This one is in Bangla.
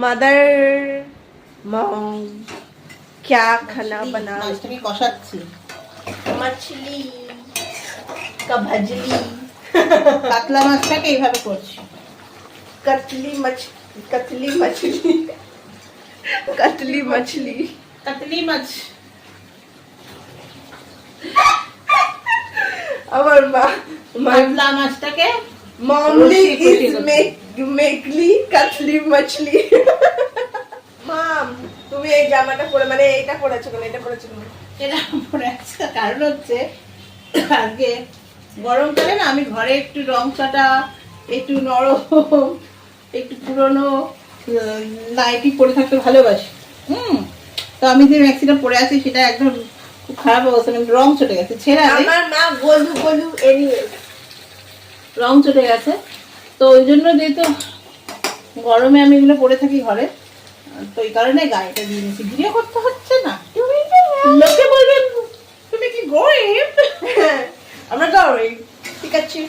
मदर मॉम क्या खाना बना মাছটাকে কষাচ্ছি। मछली का भजली কাতলা মাছটাকে এইভাবে করছি। कतली मछली कतली मछली কাতলি মাছ আমার মা কাতলা মাছটাকে মমলি রসিয়ে কষিয়ে ইজ করছি। মেকলি কাতলি মাছলি মাম তুমি এই জামাটা পরে মানে এইটা পরেছো কেন এটা পরেছো কেন এটা পরে আছে কারণ হচ্ছে আগে গরমকালে না আমি ঘরে একটু রং চটা একটু নরম একটু পুরনো নাইটি পরে থাকতে ভালোবাসি। তো আমি যে ম্যাক্সিটা পরে আছি সেটা একদম খুব খারাপ অবস্থা, মানে রং চটে গেছে, ছেঁড়া নেই, আমার মা গোলু গোলু এনিওয়ে রং চটে গেছে। তো ওই জন্য যেহেতু গরমে আমি এগুলো পরে থাকি ঘরে, তো এই কারণে গায়েটা দিয়ে নিয়েছি, ভিডিও করতে হচ্ছে না, লোকে বলবেন তুমি কি গরিব। আমরা গরিব ঠিক আছে।